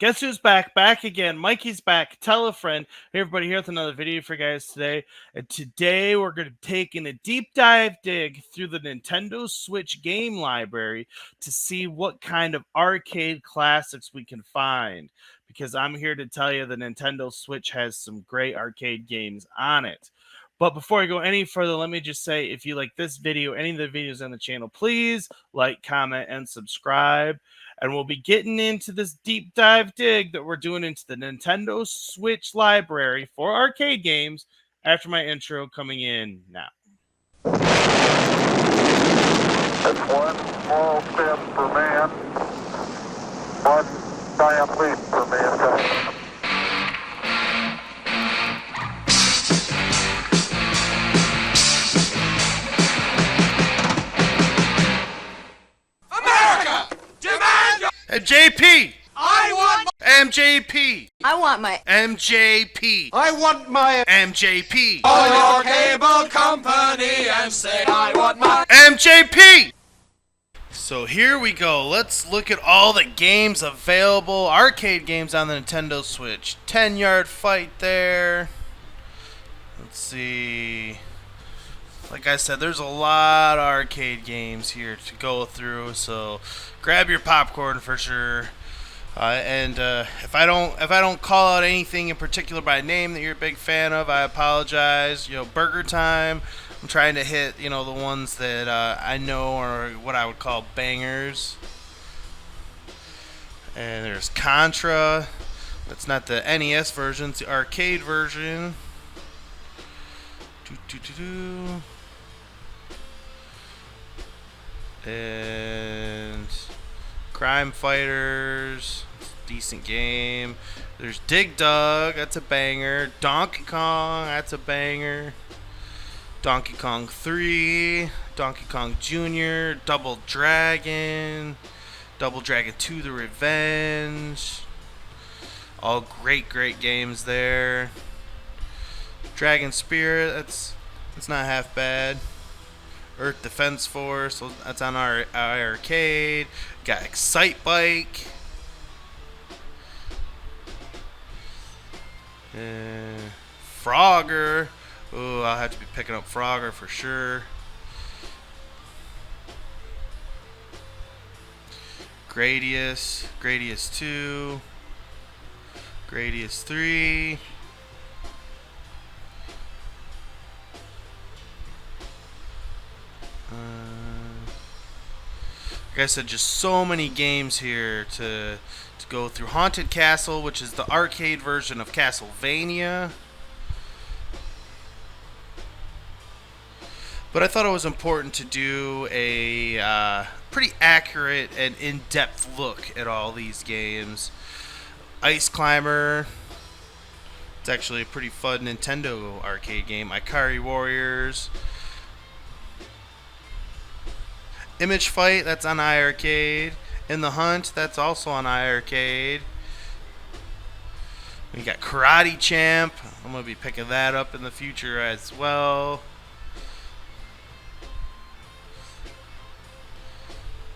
Guess who's back? Back again. Mikey's back. Tell a friend. Hey, everybody, here with another video for you guys today. And today we're going to take in a deep dive dig through the Nintendo Switch game library to see what kind of arcade classics we can find. Because I'm here to tell you the Nintendo Switch has some great arcade games on it. But before I go any further, let me just say if you like this video, any of the videos on the channel, please like, comment, and subscribe. And we'll be getting into this deep dive dig that we're doing into the Nintendo Switch library for arcade games after my intro coming in now. It's one small step for man, one giant leap for mankind. MJP! I want MJP! I want my MJP! I want my MJP! Call your cable company and say I want my MJP! So here we go. Let's look at all the games available, arcade games on the Nintendo Switch. 10-yard fight there. Let's see. Like I said, there's a lot of arcade games here to go through, so grab your popcorn for sure. And if I don't call out anything in particular by name that you're a big fan of, I apologize. Burger Time. I'm trying to hit the ones that I know are what I would call bangers. And there's Contra. That's not the NES version; it's the arcade version. And Crime Fighters, decent game. There's Dig Dug, that's a banger. Donkey Kong, that's a banger. Donkey Kong 3, Donkey Kong Jr., Double Dragon 2: The Revenge. All great games there. Dragon Spirit, that's not half bad. Earth Defense Force, so that's on our arcade. Got Excite Bike. Frogger. Ooh, I'll have to be picking up Frogger for sure. Gradius 2. Gradius 3. Like I said, just so many games here to go through. Haunted Castle, which is the arcade version of Castlevania. But I thought it was important to do a pretty accurate and in-depth look at all these games. Ice Climber. It's actually a pretty fun Nintendo arcade game. Ikari Warriors. Image Fight, that's on iArcade. In the Hunt, that's also on iArcade. We got Karate Champ. I'm going to be picking that up in the future as well.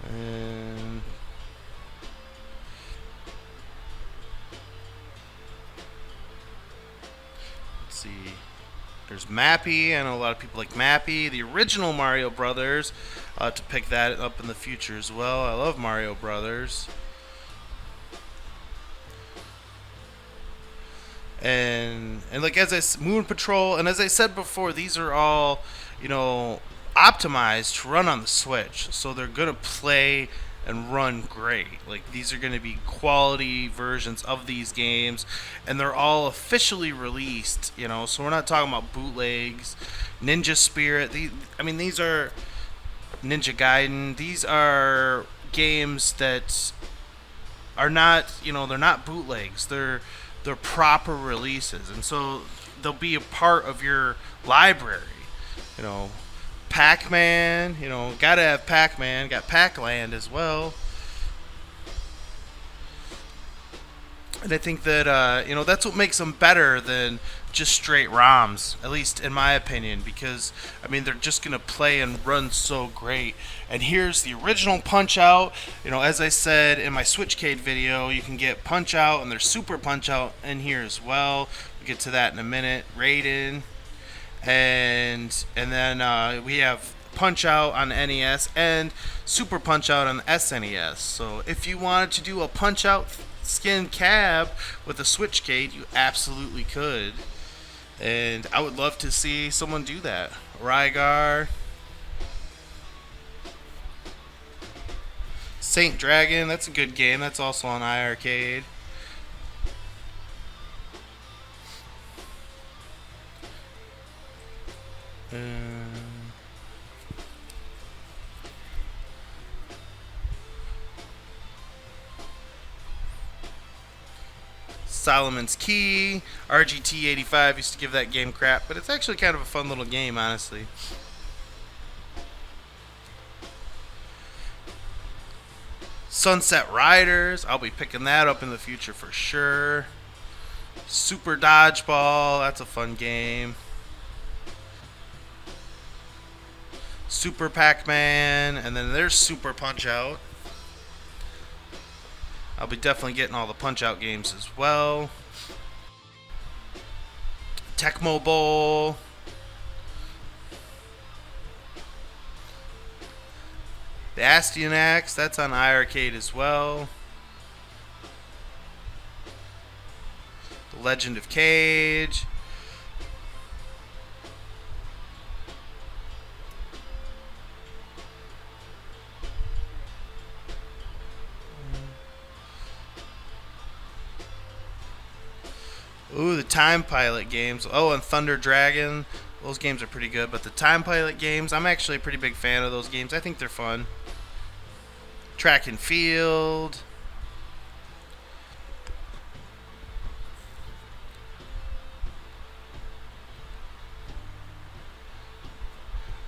And let's see. There's Mappy. I know a lot of people like Mappy. The original Mario Brothers. I'll have to pick that up in the future as well. I love Mario Brothers. And like Moon Patrol, and as I said before, these are all, optimized to run on the Switch. So they're gonna play and run great. Like, these are gonna be quality versions of these games, and they're all officially released, so we're not talking about bootlegs. Ninja Spirit, these are Ninja Gaiden. These are games that are not, they're not bootlegs. They're proper releases, and so they'll be a part of your library. Pac-Man, gotta have Pac-Man. Got Pac-Land as well. And I think that that's what makes them better than just straight ROMs, at least in my opinion, because I mean they're just gonna play and run so great. And here's the original Punch Out. As I said in my Switchcade video, you can get Punch Out and there's Super Punch Out in here as well. We'll get to that in a minute. Raiden, and then we have Punch Out on the NES and Super Punch Out on the SNES. So if you wanted to do a Punch Out skin cab with a Switchcade, you absolutely could, and I would love to see someone do that. Rygar, Saint Dragon, that's a good game. That's also on iArcade. Solomon's Key, RGT85 used to give that game crap, but it's actually kind of a fun little game, honestly. Sunset Riders, I'll be picking that up in the future for sure. Super Dodgeball, that's a fun game. Super Pac-Man, and then there's Super Punch-Out. I'll be definitely getting all the Punch-Out games as well. Tecmo Bowl. The Astyanax, that's on iArcade as well. The Legend of Cage. Ooh, the Time Pilot games. Oh, and Thunder Dragon. Those games are pretty good, but the Time Pilot games, I'm actually a pretty big fan of those games. I think they're fun. Track and Field.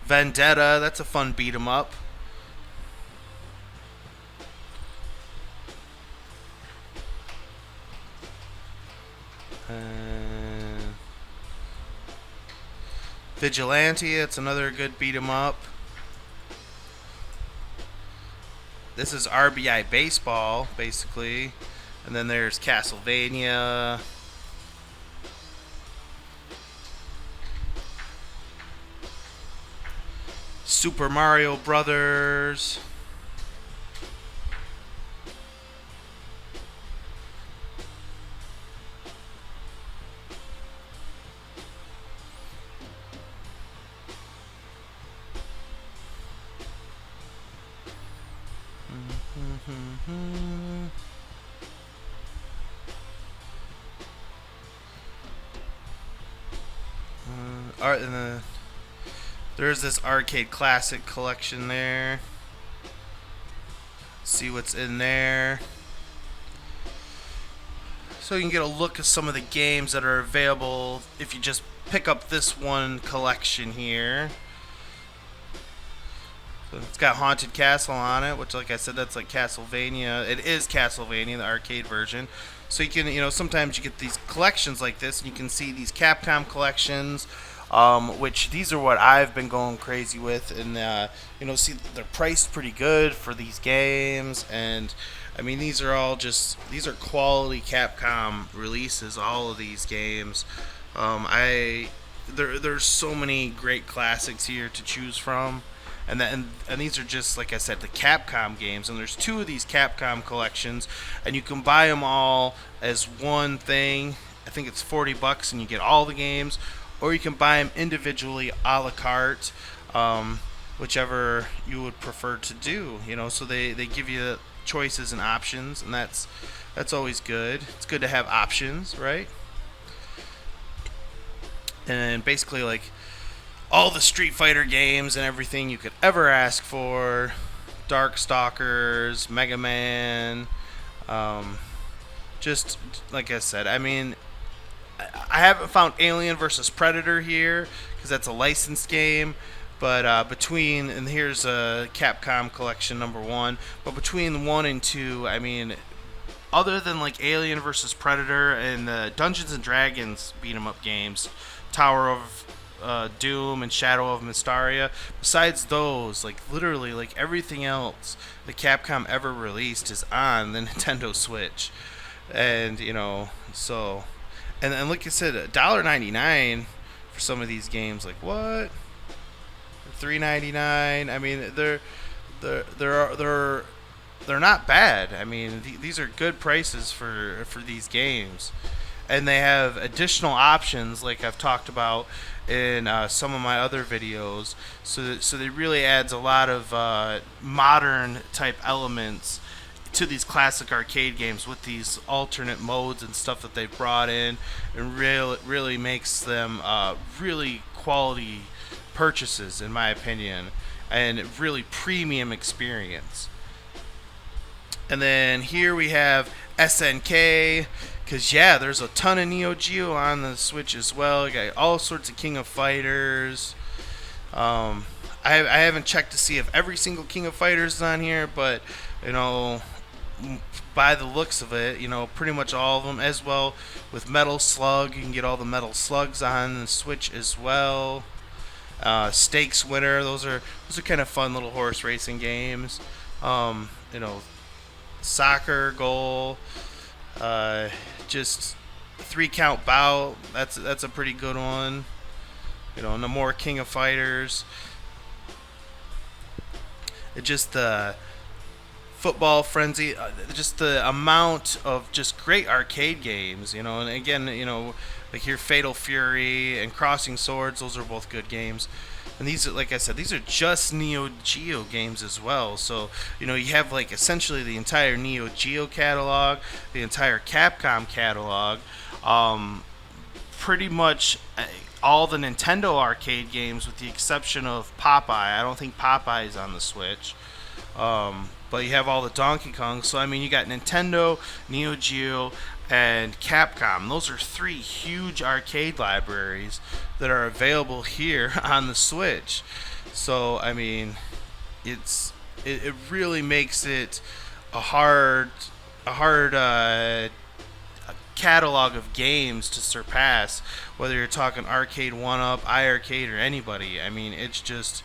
Vendetta, that's a fun beat 'em up. Vigilante, that's another good beat 'em up. This is RBI Baseball, basically. And then there's Castlevania. Super Mario Brothers. And there's this arcade classic collection there. See what's in there. So you can get a look at some of the games that are available if you just pick up this one collection here. So it's got Haunted Castle on it, which, like I said, that's like Castlevania. It is Castlevania, the arcade version. So you can, sometimes you get these collections like this, and you can see these Capcom collections, which these are what I've been going crazy with, and see they're priced pretty good for these games, and I mean these are quality Capcom releases. All of these games, there's so many great classics here to choose from. And these are just, like I said, the Capcom games. And there's 2 of these Capcom collections, and you can buy them all as one thing. I think it's $40, and you get all the games, or you can buy them individually, a la carte, whichever you would prefer to do. So they give you choices and options, and that's always good. It's good to have options, right? And basically, like, all the Street Fighter games and everything you could ever ask for. Darkstalkers, Mega Man. Just like I said, I mean, I haven't found Alien vs. Predator here because that's a licensed game. But and here's a Capcom collection number 1. But between 1 and 2, I mean, other than like Alien versus Predator and the Dungeons and Dragons beat 'em up games, Tower of Doom and Shadow of Mystaria. Besides those, like literally, like everything else that Capcom ever released is on the Nintendo Switch, and so, and like I said, $1.99 for some of these games. Like what? $3.99. I mean, they're not bad. I mean, these are good prices for these games, and they have additional options like I've talked about in some of my other videos. So they really adds a lot of modern type elements to these classic arcade games with these alternate modes and stuff that they've brought in, and really makes them really quality purchases in my opinion, and really premium experience. And then here we have SNK, because yeah, there's a ton of Neo Geo on the Switch as well. You got all sorts of King of Fighters. I haven't checked to see if every single King of Fighters is on here, but by the looks of it, pretty much all of them. As well with Metal Slug, you can get all the Metal Slugs on the Switch as well. Stakes Winner, those are kind of fun little horse racing games. Soccer Goal, just 3 count bout. That's a pretty good one. No more King of Fighters. It just the Football Frenzy, just the amount of just great arcade games. And again, like here Fatal Fury and Crossing Swords, those are both good games. And these, like I said, these are just Neo Geo games as well. So, you have like essentially the entire Neo Geo catalog, the entire Capcom catalog, pretty much all the Nintendo arcade games with the exception of Popeye. I don't think Popeye is on the Switch. But you have all the Donkey Kong. So, I mean, you got Nintendo, Neo Geo, and Capcom. Those are 3 huge arcade libraries that are available here on the Switch. So, I mean, it really makes it a hard catalog of games to surpass, whether you're talking Arcade 1-Up, iArcade, or anybody. I mean, it's just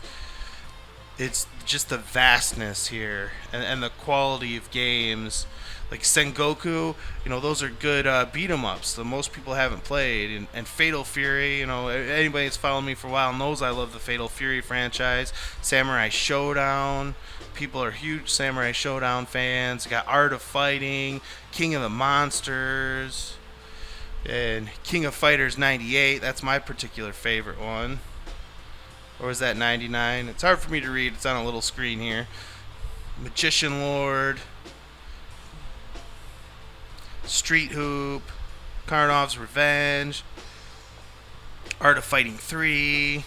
the vastness here, and the quality of games. Like Sengoku, those are good beat 'em ups that most people haven't played, and Fatal Fury. Anybody that's followed me for a while knows I love the Fatal Fury franchise. Samurai Showdown, people are huge Samurai Showdown fans. Got Art of Fighting, King of the Monsters, and King of Fighters 98. That's my particular favorite one. Or is that 99? It's hard for me to read. It's on a little screen here. Magician Lord, Street Hoop, Karnov's Revenge, Art of Fighting 3,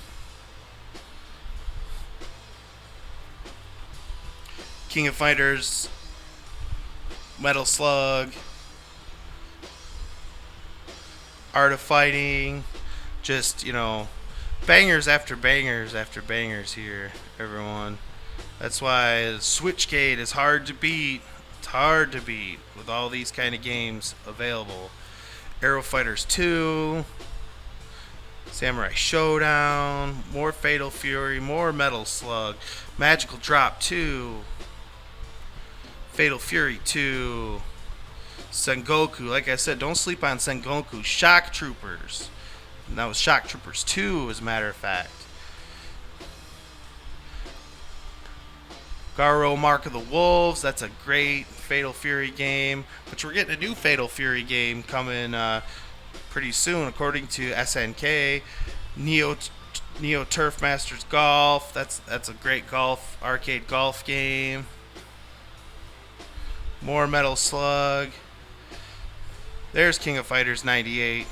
King of Fighters, Metal Slug, Art of Fighting, just, bangers after bangers after bangers here, everyone. That's why Switchgate is hard to beat. It's hard to beat with all these kind of games available. Aero Fighters 2, Samurai Showdown, more Fatal Fury, more Metal Slug, Magical Drop 2, Fatal Fury 2, Sengoku. Like I said, don't sleep on Sengoku. Shock Troopers. And that was Shock Troopers 2, as a matter of fact. Garo Mark of the Wolves, that's a great Fatal Fury game, which we're getting a new Fatal Fury game coming pretty soon, according to SNK. Neo Turf Masters Golf, that's a great arcade golf game. More Metal Slug. There's King of Fighters 98.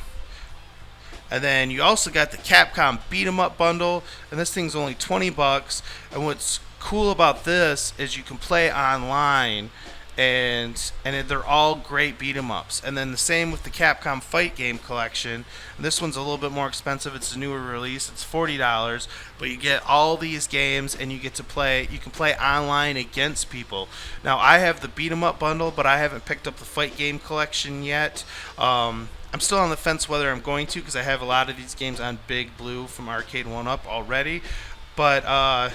And then you also got the Capcom Beat 'em Up bundle, and this thing's only $20. And what's cool about this is you can play online and they're all great beat 'em ups. And then the same with the Capcom Fight Game Collection. This one's a little bit more expensive. It's a newer release. It's $40, but you get all these games and you get to play. You can play online against people. Now I have the beat 'em up bundle, but I haven't picked up the Fight Game Collection yet. I'm still on the fence whether I'm going to, because I have a lot of these games on Big Blue from Arcade 1-Up already. But I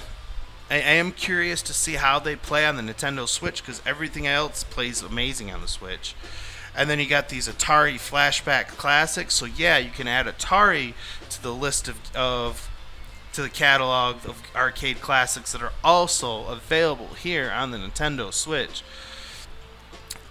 am curious to see how they play on the Nintendo Switch, because everything else plays amazing on the Switch. And then you got these Atari Flashback Classics. So yeah, you can add Atari to the list to the catalog of arcade classics that are also available here on the Nintendo Switch.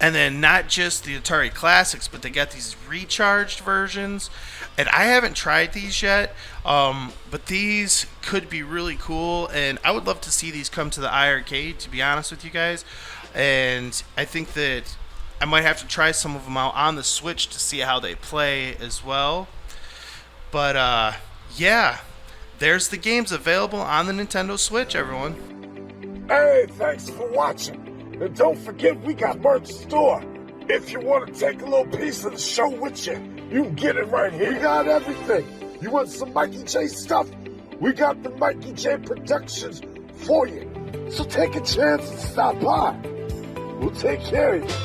And then not just the Atari Classics, but they got these recharged versions. And I haven't tried these yet, but these could be really cool. And I would love to see these come to the iArcade, to be honest with you guys. And I think that I might have to try some of them out on the Switch to see how they play as well. But yeah, there's the games available on the Nintendo Switch, everyone. Hey, thanks for watching. And don't forget, we got merch store. If you want to take a little piece of the show with you, you can get it right here. We got everything. You want some Mikey J stuff? We got the Mikey J Productions for you. So take a chance and stop by. We'll take care of you.